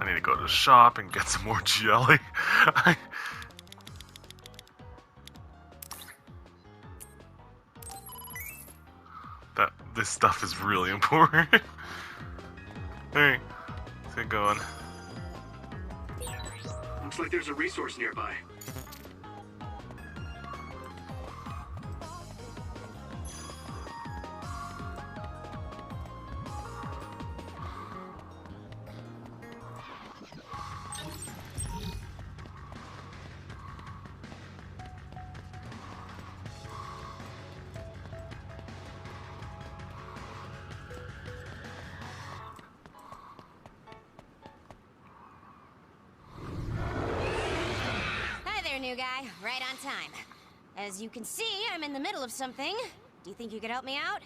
I need to go to the shop and get some more jelly. This stuff is really important. Hey, let's get going. Looks like there's a resource nearby. New guy, right on time. As you can see, I'm in the middle of something. Do you think you could help me out?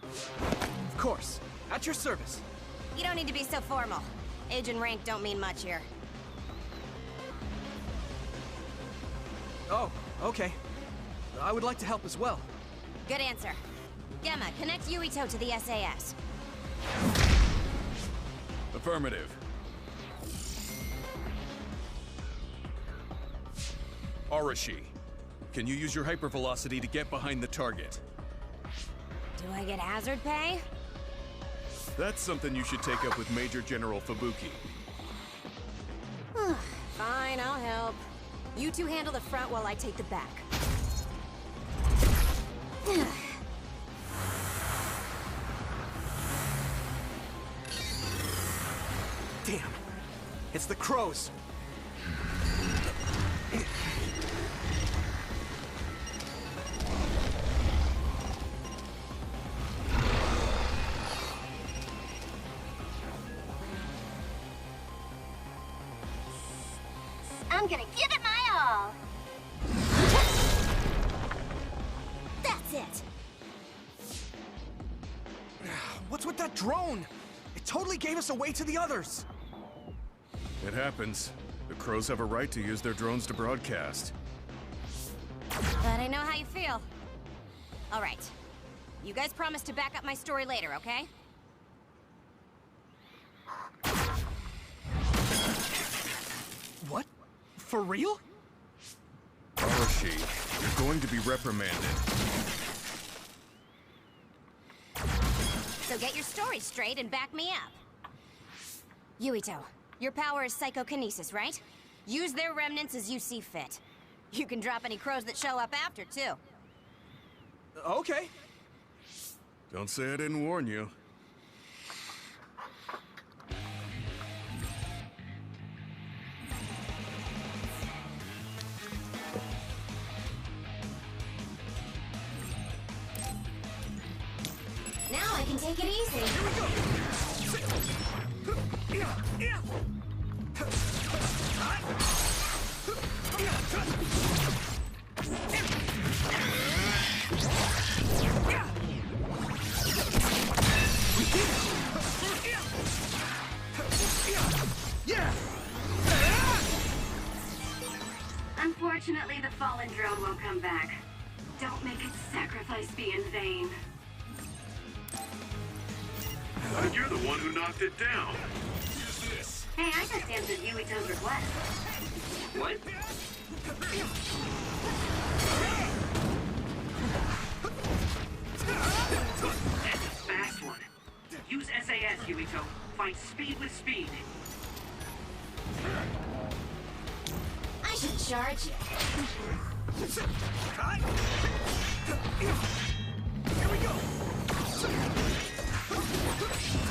Of course. At your service. You don't need to be so formal. Age and rank don't mean much here. Oh, okay. I would like to help as well. Good answer. Gemma, connect Yuito to the SAS. Affirmative. Arashi, can you use your hypervelocity to get behind the target? Do I get hazard pay? That's something you should take up with Major General Fubuki. Fine, I'll help. You two handle the front while I take the back. Damn. It's the crows. I'm gonna give it my all. That's it. What's with that drone? It totally gave us away to the others. It happens. The crows have a right to use their drones to broadcast. But I know how you feel. All right. You guys promise to back up my story later, okay? What? For real? Arashi, you're going to be reprimanded. So get your story straight and back me up. Yuito, your power is psychokinesis, right? Use their remnants as you see fit. You can drop any crows that show up after, too. Okay. Don't say I didn't warn you. Now I can take it easy. Here we go. Unfortunately, the fallen drone won't come back. Don't make its sacrifice be in vain. But you're the one who knocked it down. Hey, I just answered Yuito's request. What? That's a fast one. Use SAS, Yuito. Find speed with speed. I should charge you. Here we go.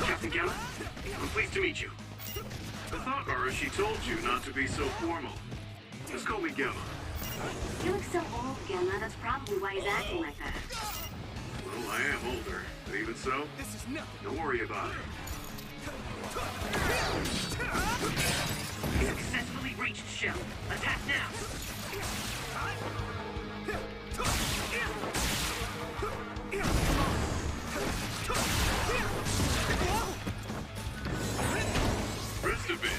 Captain Gemma, I'm pleased to meet you. I thought Arashi told you not to be so formal. Just call me Gemma. You look so old, Gemma. That's probably why he's acting like that. Well, I am older, but even so, This is nothing. don't worry about it. Successfully reached shell. Attack now! Rest a bit.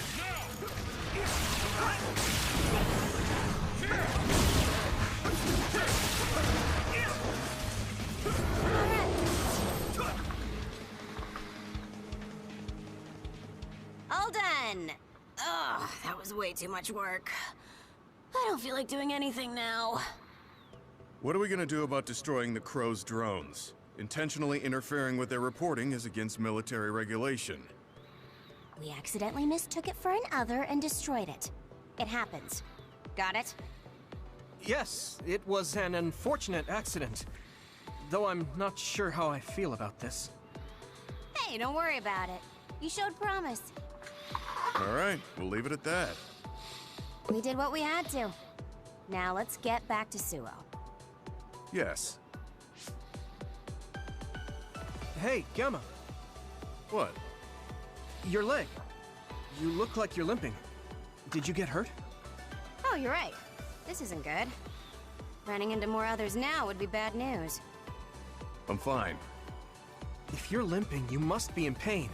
All done. Ugh, that was way too much work. I don't feel like doing anything now. What are we gonna do about destroying the Crow's drones? Intentionally interfering with their reporting is against military regulation. We accidentally mistook it for an other and destroyed it. It happens. Got it? Yes, it was an unfortunate accident. Though I'm not sure how I feel about this. Hey, don't worry about it. You showed promise. All right, we'll leave it at that. We did what we had to. Now let's get back to Suo. Yes. Hey, Gamma, What? your leg. You look like you're limping. Did you get hurt? Oh, you're right. This isn't good. Running into more others now would be bad news. I'm fine. If you're limping, you must be in pain.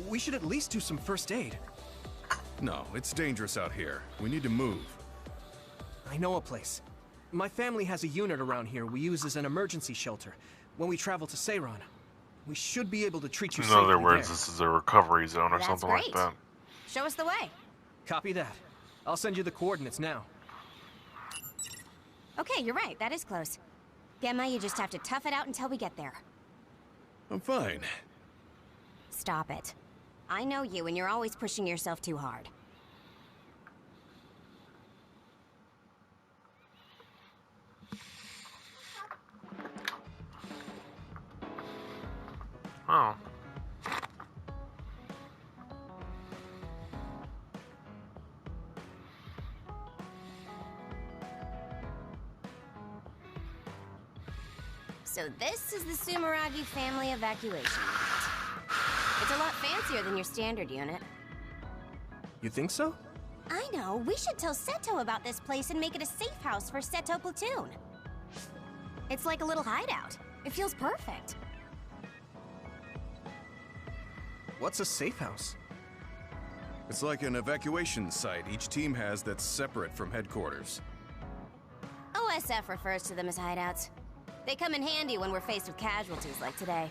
We should at least do some first aid. No, it's dangerous out here. We need to move. I know a place. My family has a unit around here we use as an emergency shelter when we travel to Seiran. We should be able to treat you In safely other words, there. this is a recovery zone or That's something great. like that. Show us the way. Copy that. I'll send you the coordinates now. Okay, you're right. That is close. Gemma, you just have to tough it out until we get there. I'm fine. Stop it. I know you, and you're always pushing yourself too hard. Oh. So this is the Sumeragi family evacuation unit. It's a lot fancier than your standard unit. You think so? I know. We should tell Seto about this place and make it a safe house for Seto Platoon. It's like a little hideout. It feels perfect. What's a safe house? It's like an evacuation site each team has that's separate from headquarters. OSF refers to them as hideouts. They come in handy when we're faced with casualties like today.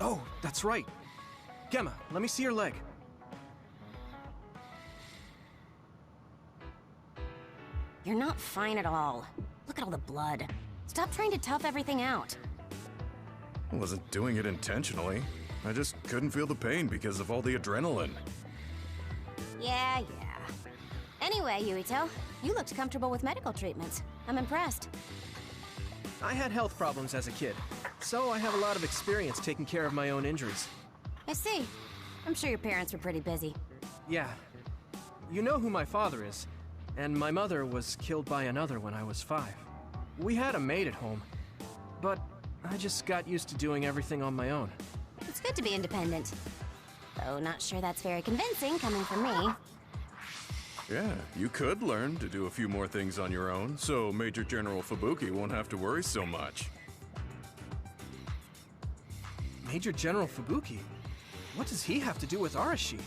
Oh, that's right. Gemma, let me see your leg. You're not fine at all. Look at all the blood. Stop trying to tough everything out. I wasn't doing it intentionally. I just couldn't feel the pain because of all the adrenaline. Yeah. Anyway, Yuito, you looked comfortable with medical treatments. I'm impressed. I had health problems as a kid, so I have a lot of experience taking care of my own injuries. I see. I'm sure your parents were pretty busy. Yeah. You know who my father is, and my mother was killed by another when I was 5. We had a maid at home, but I just got used to doing everything on my own. It's good to be independent. Though not sure that's very convincing coming from me. Yeah, you could learn to do a few more things on your own, so Major General Fubuki won't have to worry so much. Major General Fubuki? What does he have to do with Arashi?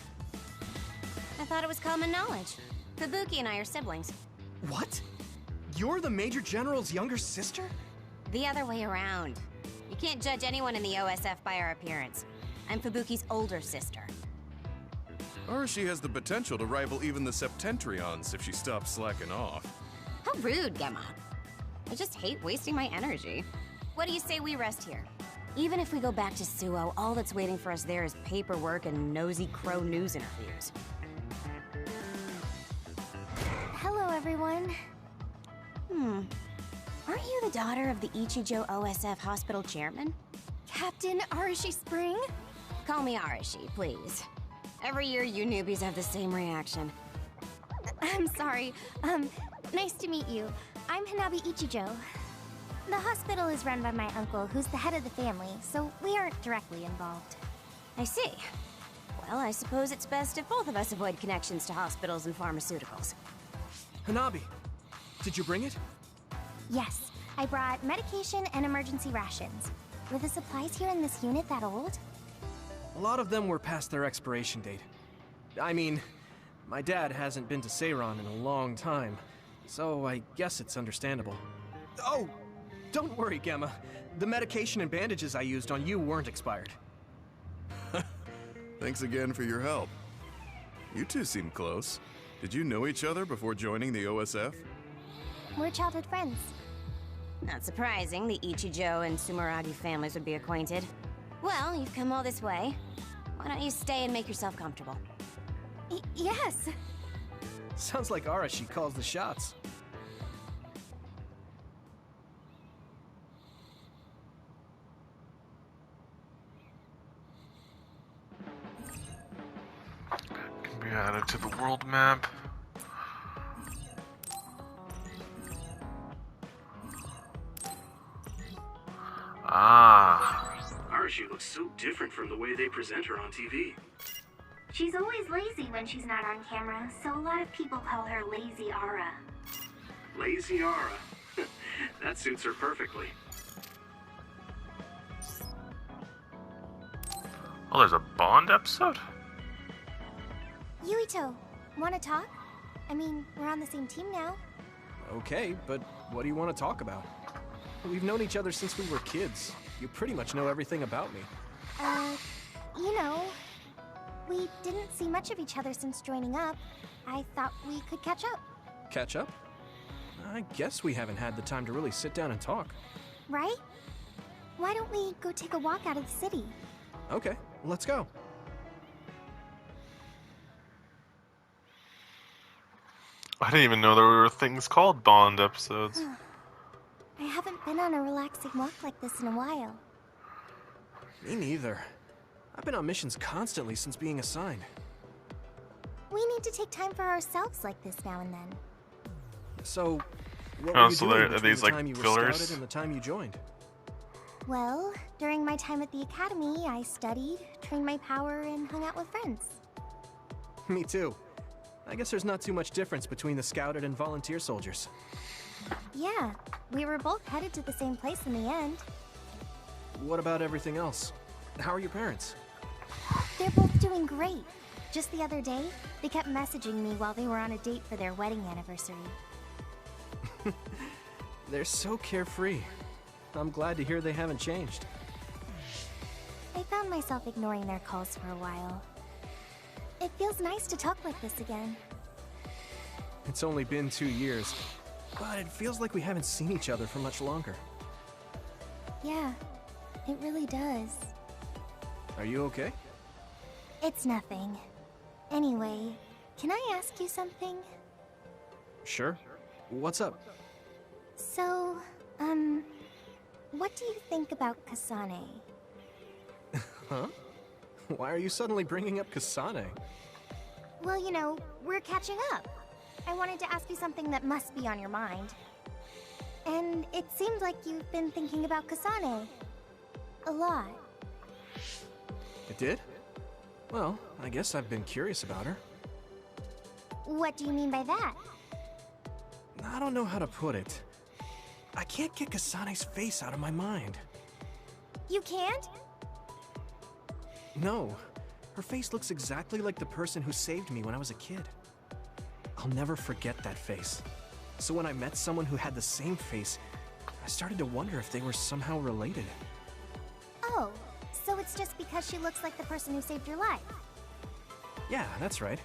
I thought it was common knowledge. Fubuki and I are siblings. What? You're the Major General's younger sister? The other way around. You can't judge anyone in the OSF by our appearance. I'm Fubuki's older sister. Arashi has the potential to rival even the Septentrions if she stops slacking off. How rude, Gemma. I just hate wasting my energy. What do you say we rest here? Even if we go back to Suo, all that's waiting for us there is paperwork and nosy crow news interviews. Hello, everyone. Aren't you the daughter of the Ichijo OSF hospital chairman? Captain Arashi Spring? Call me Arashi, please. Every year, you newbies have the same reaction. I'm sorry. Nice to meet you. I'm Hanabi Ichijo. The hospital is run by my uncle, who's the head of the family, so we aren't directly involved. I see. Well, I suppose it's best if both of us avoid connections to hospitals and pharmaceuticals. Hanabi, did you bring it? Yes, I brought medication and emergency rations. Were the supplies here in this unit that old? A lot of them were past their expiration date. I mean, my dad hasn't been to Seiran in a long time, so I guess it's understandable. Oh, don't worry, Gemma. The medication and bandages I used on you weren't expired. Thanks again for your help. You two seem close. Did you know each other before joining the OSF? We're childhood friends. Not surprising the Ichijo and Sumeragi families would be acquainted. Well, you've come all this way. Why don't you stay and make yourself comfortable? Yes. Sounds like Arashi calls the shots. Can be added to the world map. Ah. Arashi looks so different from the way they present her on TV. She's always lazy when she's not on camera, so a lot of people call her Lazy Ara. Lazy Ara. That suits her perfectly. Oh, there's a Bond episode? Yuito, wanna talk? I mean, we're on the same team now. Okay, but what do you want to talk about? We've known each other since we were kids. You pretty much know everything about me. You know, we didn't see much of each other since joining up. I thought we could catch up. Catch up? I guess we haven't had the time to really sit down and talk. Right? Why don't we go take a walk out of the city? Okay, let's go. I didn't even know there were things called Bond episodes. I haven't been on a relaxing walk like this in a while. Me neither. I've been on missions constantly since being assigned. We need to take time for ourselves like this now and then. So, what Oh, were you so doing are between these, the like, time you were fillers? scouted and the time you joined? Well, during my time at the academy, I studied, trained my power, and hung out with friends. Me too. I guess there's not too much difference between the scouted and volunteer soldiers. Yeah, we were both headed to the same place in the end. What about everything else? How are your parents? They're both doing great. Just the other day, they kept messaging me while they were on a date for their wedding anniversary. They're so carefree. I'm glad to hear they haven't changed. I found myself ignoring their calls for a while. It feels nice to talk like this again. It's only been 2 years, but it feels like we haven't seen each other for much longer. Yeah, it really does. Are you okay? It's nothing. Anyway, can I ask you something? Sure. What's up? So, what do you think about Kasane? Huh? Why are you suddenly bringing up Kasane? Well, you know, we're catching up. I wanted to ask you something that must be on your mind. And it seemed like you've been thinking about Kasane. A lot. It did? Well, I guess I've been curious about her. What do you mean by that? I don't know how to put it. I can't get Kasane's face out of my mind. You can't? No. Her face looks exactly like the person who saved me when I was a kid. I'll never forget that face. So when I met someone who had the same face, I started to wonder if they were somehow related. Oh, so it's just because she looks like the person who saved your life. Yeah, that's right.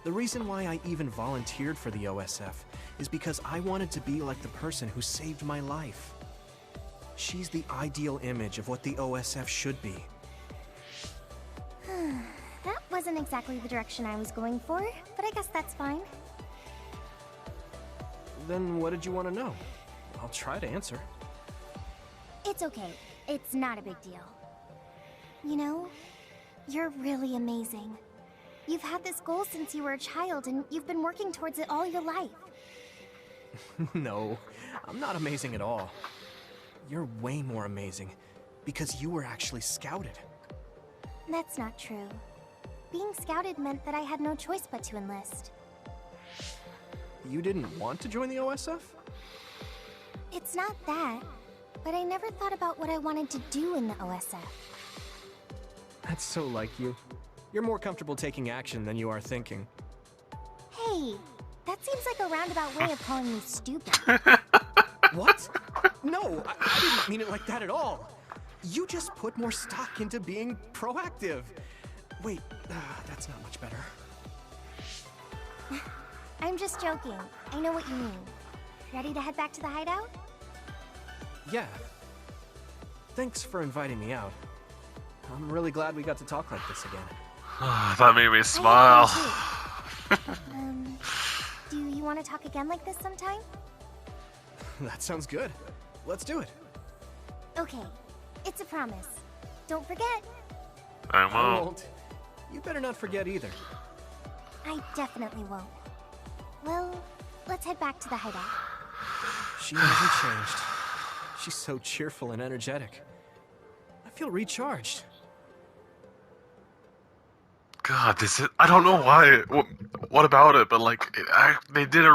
The reason why I even volunteered for the OSF is because I wanted to be like the person who saved my life. She's the ideal image of what the OSF should be. That wasn't exactly the direction I was going for, but I guess that's fine. Then what did you want to know? I'll try to answer. It's okay. It's not a big deal. You know, you're really amazing. You've had this goal since you were a child, and you've been working towards it all your life. No, I'm not amazing at all. You're way more amazing, because you were actually scouted. That's not true. Being scouted meant that I had no choice but to enlist. You didn't want to join the OSF? It's not that, but I never thought about what I wanted to do in the OSF. That's so like you. You're more comfortable taking action than you are thinking. Hey, that seems like a roundabout way of calling me stupid. What? No, I didn't mean it like that at all. You just put more stock into being proactive. Wait, that's not much better. I'm just joking. I know what you mean. Ready to head back to the hideout? Yeah. Thanks for inviting me out. I'm really glad we got to talk like this again. That made me smile. Do you want to talk again like this sometime? That sounds good. Let's do it. Okay, it's a promise. Don't forget. I I won't. won't. You better not forget either. I definitely won't. Well, let's head back to the hideout. She hasn't changed. She's so cheerful and energetic. I feel recharged. God, I don't know why. What about it? But like, they're doing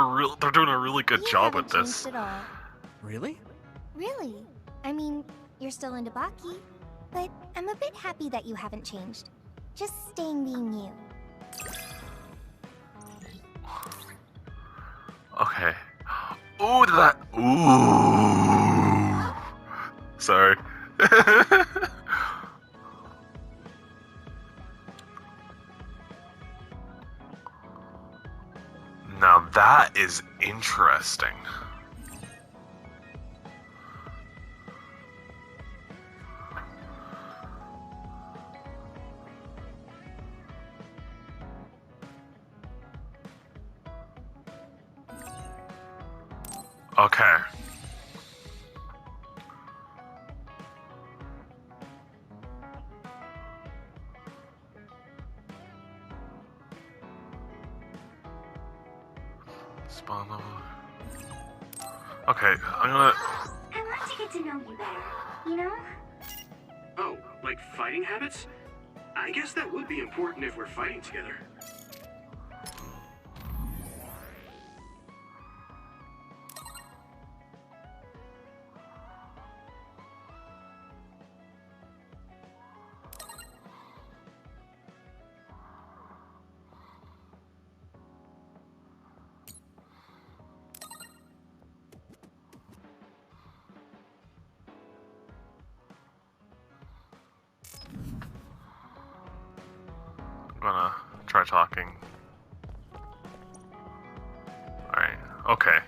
a really good You job haven't with this. changed at all. Really? Really? I mean, you're still into Baki, but I'm a bit happy that you haven't changed. Just staying being you. Okay. Ooh, Ooh. Sorry. Now that is interesting. Okay. Spawn level. Okay, I'm gonna. I want to get to know you better, you know? Oh, like fighting habits? I guess that would be important if we're fighting together. I'm gonna try talking. Alright, okay.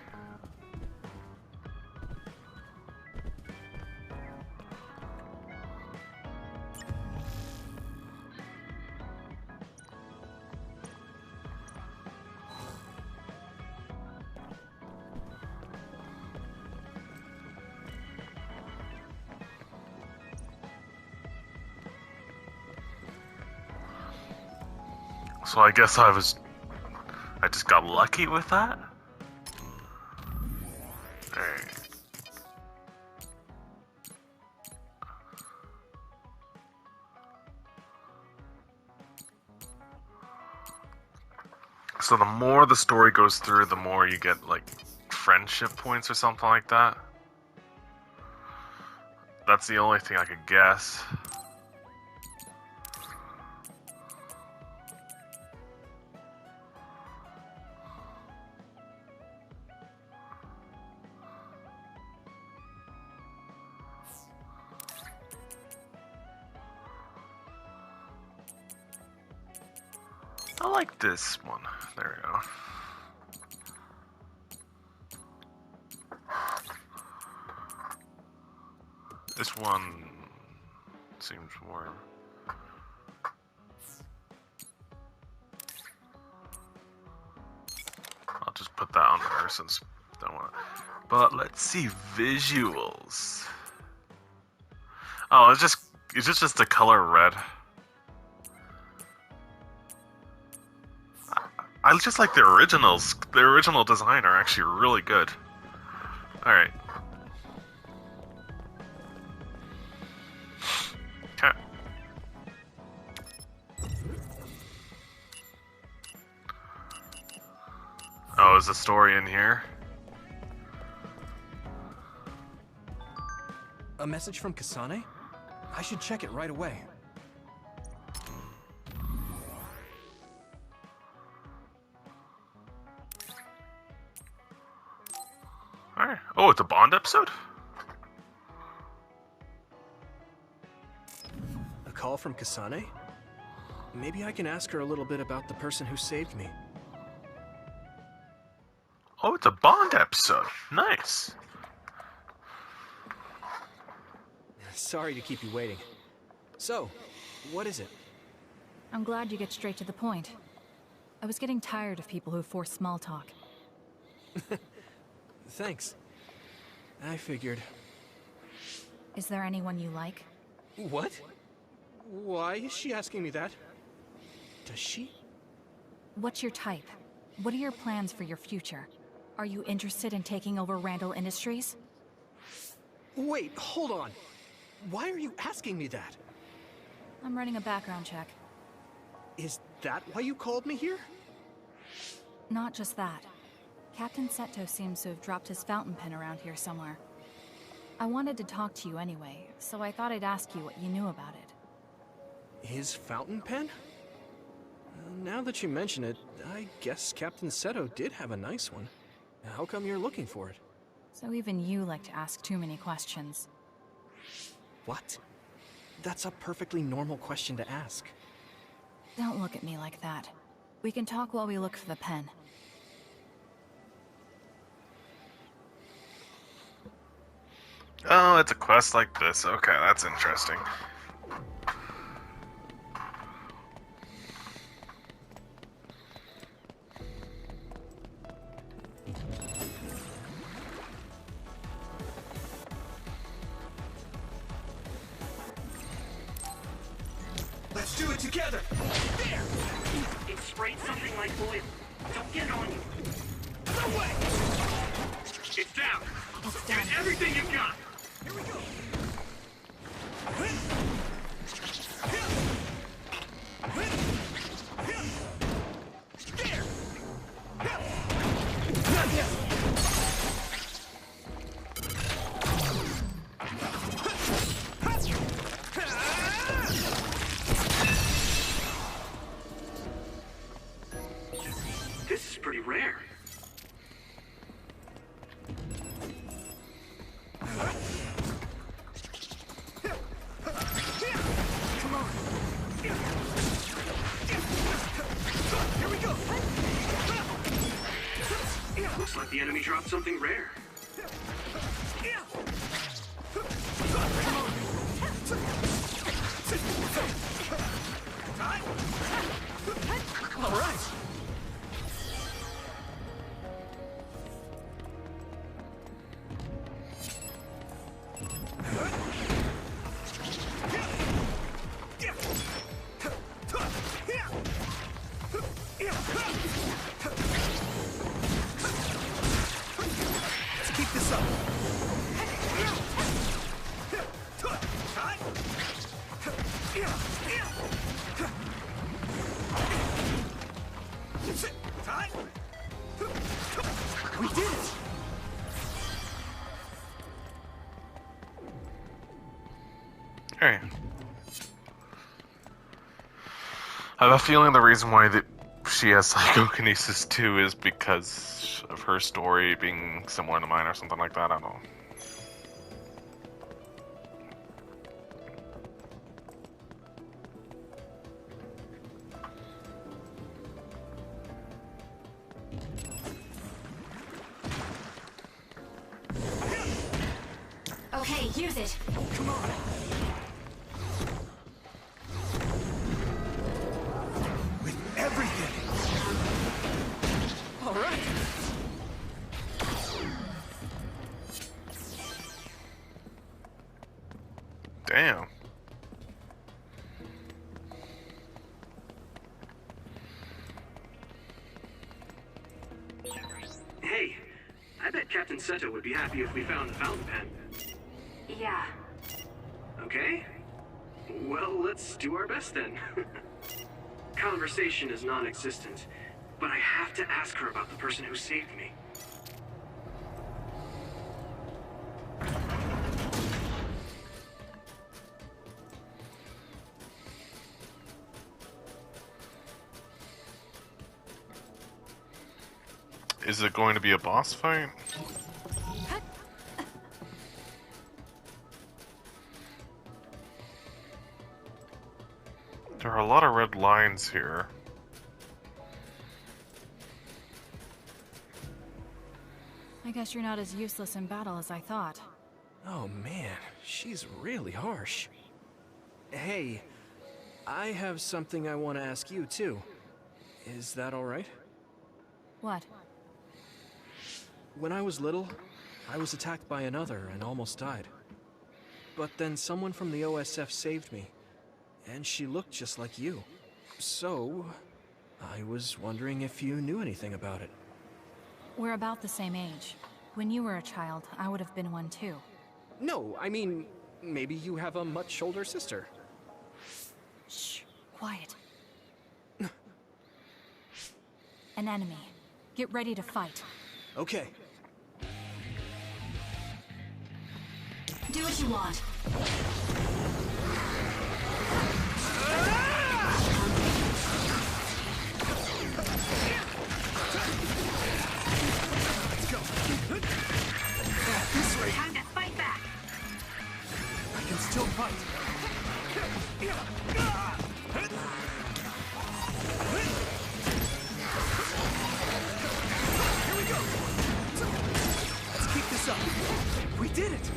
So I guess I just got lucky with that? Alright. So the more the story goes through, the more you get, like, friendship points or something like that. That's the only thing I could guess. I like this one. There we go. This one seems more. I'll just put that on her since I don't want. But let's see visuals. Oh, it's just the color red. I just like the originals. The original design are actually really good. Alright. Okay. Oh, is the story in here? A message from Kasane? I should check it right away. Alright. Oh, it's a Bond episode? A call from Kasane? Maybe I can ask her a little bit about the person who saved me. Oh, it's a Bond episode. Nice. Sorry to keep you waiting. So, what is it? I'm glad you get straight to the point. I was getting tired of people who force small talk. Thanks. I figured. Is there anyone you like? What? Why is she asking me that? Does she? What's your type? What are your plans for your future? Are you interested in taking over Randall Industries? Wait, hold on. Why are you asking me that? I'm running a background check. Is that why you called me here? Not just that. Captain Seto seems to have dropped his fountain pen around here somewhere. I wanted to talk to you anyway, so I thought I'd ask you what you knew about it. His fountain pen? Now that you mention it, I guess Captain Seto did have a nice one. How come you're looking for it? So even you like to ask too many questions. What? That's a perfectly normal question to ask. Don't look at me like that. We can talk while we look for the pen. Oh, it's a quest like this. Okay, that's interesting. Let's do it together! There! It sprayed something like oil. Don't get on you. No way! It's down. It's Give done. it everything you've got. Here we go! There! Not yet! This is pretty rare. Come on! Here we go! Looks like the enemy dropped something rare. All right! Let's keep this up. We did it! Hey. I have a feeling the reason why that she has psychokinesis too is because of her story being similar to mine or something like that. I don't know. Okay, use it. Come on! With everything! All right! Damn. Hey, I bet Captain Seto would be happy if we found the fountain pen. Yeah. Okay? Well, let's do our best then. Conversation is non-existent, but I have to ask her about the person who saved me. Is it going to be a boss fight? There are are a lot of red lines here. I guess you're not as useless in battle as I thought. Oh man, she's really harsh. Hey, I have something I want to ask you too. Is that alright? What? When I was little, I was attacked by another and almost died. But then someone from the OSF saved me, and she looked just like you. So, I was wondering if you knew anything about it. We're about the same age. When you were a child, I would have been one too. No, I mean, maybe you have a much older sister. Shh, quiet. An enemy. Get ready to fight. Okay. Do what you want. This way. Time to fight back. I can still fight. Here we go. Let's keep this up. We did it.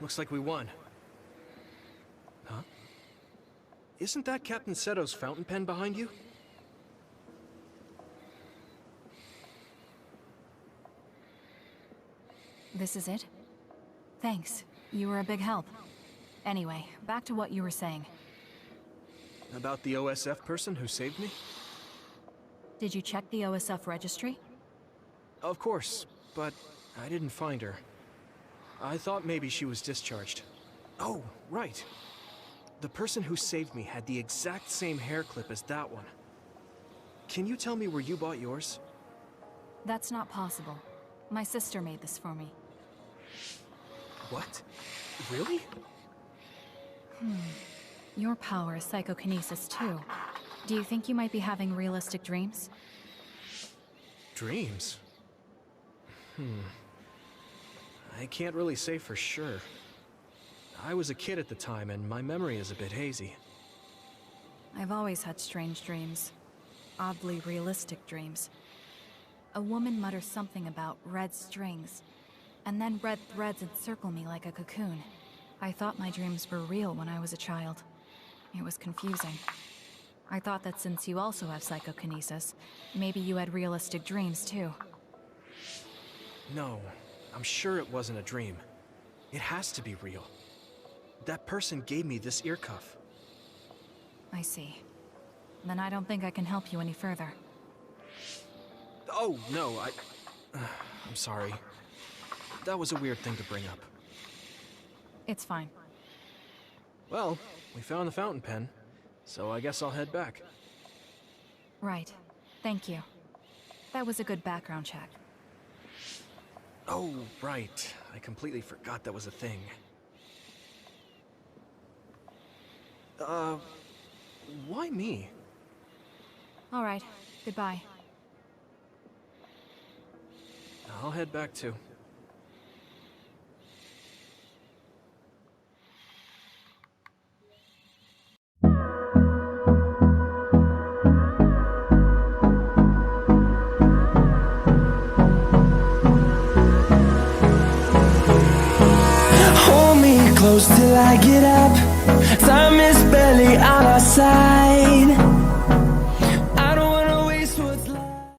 Looks like we won. Huh? Isn't that Captain Seto's fountain pen behind you? This is it? Thanks. You were a big help. Anyway, back to what you were saying. About the OSF person who saved me? Did you check the OSF registry? Of course, but I didn't find her. I thought maybe she was discharged. Oh, right. The person who saved me had the exact same hair clip as that one. Can you tell me where you bought yours? That's not possible. My sister made this for me. What? Really? Your power is psychokinesis too. Do you think you might be having realistic dreams? Dreams? I can't really say for sure. I was a kid at the time, and my memory is a bit hazy. I've always had strange dreams. Oddly realistic dreams. A woman mutters something about red strings, and then red threads encircle me like a cocoon. I thought my dreams were real when I was a child. It was confusing. I thought that since you also have psychokinesis, maybe you had realistic dreams too. No, I'm sure it wasn't a dream. It has to be real. That person gave me this ear cuff. I see. Then I don't think I can help you any further. Oh, no, I'm sorry. That was a weird thing to bring up. It's fine. Well, we found the fountain pen, so I guess I'll head back. Right. Thank you. That was a good background check. Oh, right. I completely forgot that was a thing. Why me? All right. Goodbye. I'll head back too. Hold me close till I get up. Time is barely on our side.